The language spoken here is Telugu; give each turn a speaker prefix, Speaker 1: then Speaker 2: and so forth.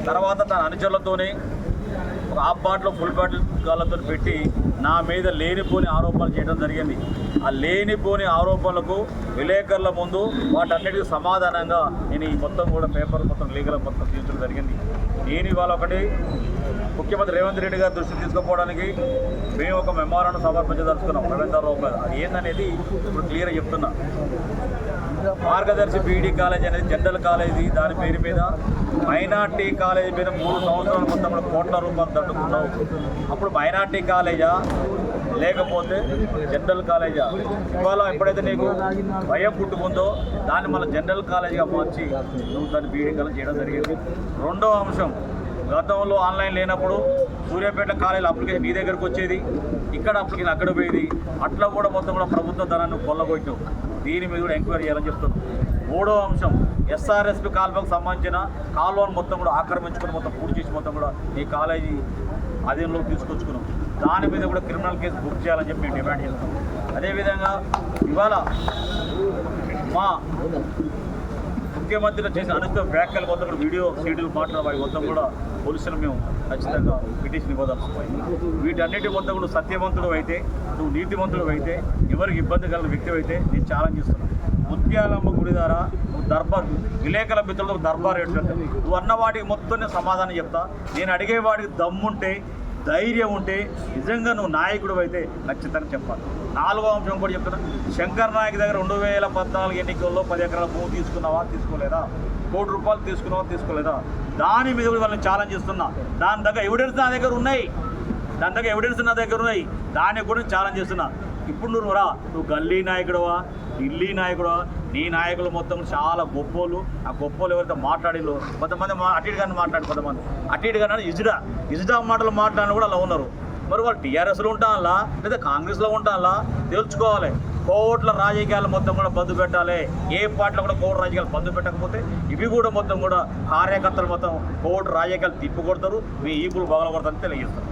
Speaker 1: తర్వాత తన అనుచరులతోనే ఒక హాఫ్ బాటిల్ ఫుల్ బాటిల్ గాళ్ళతో పెట్టి నా మీద లేనిపోని ఆరోపణలు చేయడం జరిగింది. ఆ లేనిపోని ఆరోపణలకు విలేకరుల ముందు వాటన్నిటికీ సమాధానంగా నేను ఈ మొత్తం కూడా పేపర్ మొత్తం లీగల్ మొత్తం తీర్చడం జరిగింది. నేను ఇవాళ ఒకటి ముఖ్యమంత్రి రేవంత్ రెడ్డి గారి దృష్టికి తీసుకుపోవడానికి మేము ఒక మెమోరాండం సమర్పించదలుచుకున్నాం. రవీంద్రరావు గారు అది ఏందనేది ఇప్పుడు క్లియర్గా చెప్తున్నా. మార్గదర్శి బీఈడీ కాలేజ్ అనేది జనరల్ కాలేజీ, దాని పేరు మీద మైనార్టీ కాలేజీ మీద 3 సంవత్సరాల మొత్తం కోట్ల రూపాయలు తట్టుకున్నావు. అప్పుడు మైనార్టీ కాలేజా లేకపోతే జనరల్ కాలేజా? ఇవాళ ఎప్పుడైతే నీకు భయం పుట్టుకుందో దాన్ని మళ్ళీ జనరల్ కాలేజీగా మార్చి నువ్వు దాన్ని బీఈడీ కాలేజ్ చేయడం జరిగింది. రెండవ అంశం, గతంలో ఆన్లైన్ లేనప్పుడు సూర్యాపేట కాలేజీలో అప్లికేషన్ నీ దగ్గరకు వచ్చేది, ఇక్కడ అప్లికేషన్ అక్కడ పోయేది. అట్లా కూడా మొత్తం కూడా ప్రభుత్వ ధనాన్ని కొల్లగొట్టావు. దీని మీద కూడా ఎంక్వైరీ చేయాలని చెప్తున్నాం. మూడవ అంశం, ఎస్ఆర్ఎస్పి కాల్వకు సంబంధించిన కాలువను మొత్తం కూడా ఆక్రమించుకుని మొత్తం పూర్తి చేసి మొత్తం కూడా ఈ కాలేజీ అధీనంలోకి తీసుకొచ్చుకున్నాం. దాని మీద కూడా క్రిమినల్ కేసు బుక్ చేయాలని చెప్పి మేము డిమాండ్ చేస్తాం. అదేవిధంగా ఇవాళ మా ముఖ్యమంత్రి చేసిన అనుచిత వ్యాఖ్యలు మొత్తం కూడా వీడియో సీడీలు మాట్లాడే మొత్తం కూడా పోలీసులు మేము ఖచ్చితంగా పిటిషన్ ఇవ్వదలుచుకోవాలి. వీటన్నిటి మొత్తం కూడా సత్యవంతుడు అయితే, నువ్వు నీతివంతుడు అయితే, ఎవరికి ఇబ్బంది కలిగిన వ్యక్తి అయితే నేను ఛాలెంజ్ చేస్తున్నాను. ముత్యాలమ్మ గుడి ద్వారా నువ్వు దర్బార్ విలేకరుల మిత్రులకు దర్బార్ ఏంటంటే నువ్వు అన్న వాటికి మొత్తం నేను సమాధానం చెప్తా. నేను అడిగే వాడికి దమ్ముంటే, ధైర్యం ఉంటే, నిజంగా నువ్వు నాయకుడు అయితే ఖచ్చితంగా చెప్పాలి. 4వ అంశం కూడా చెప్తున్నా. శంకర్ నాయక్ దగ్గర 2014 ఎన్నికల్లో 10 ఎకరాల భూమి తీసుకున్నావా, తీసుకోలేదా? ₹1 కోటి తీసుకున్నావా, తీసుకోలేదా? దాని మీద కూడా వాళ్ళని ఛాలెంజ్ చేస్తున్నా. దాని దగ్గర ఎవిడెన్స్ నా దగ్గర ఉన్నాయి, దానికి కూడా ఛాలెంజ్ చేస్తున్నా. ఇప్పుడు నువ్వు గల్లీ నాయకుడువా, ఢిల్లీ నాయకుడువా? నీ నాయకులు మొత్తం చాలా గొప్పోళ్ళు. ఆ గొప్పోళ్ళు ఎవరైతే మాట్లాడిలో కొంతమంది అటు ఇటుగానే మాట్లాడి, కొంతమంది అటు ఇటుగానే ఇజ్డా మాటలు మాట్లాడిన కూడా అలా ఉన్నారు. మరి వాళ్ళు టీఆర్ఎస్లో ఉంటాలా లేదా కాంగ్రెస్లో ఉంటాలా తెలుసుకోవాలి. కోట్ల రాజకీయాలు మొత్తం కూడా బంద్ పెట్టాలి. ఏ పార్టీలో కూడా కోట్ల రాజకీయాలు బంద్ పెట్టకపోతే ఇవి కూడా మొత్తం కూడా కార్యకర్తలు మొత్తం కోట్ల రాజకీయాలు తిప్పికొడతారు, మీ ఈపులు బగలగొడతారని తెలియజేస్తారు.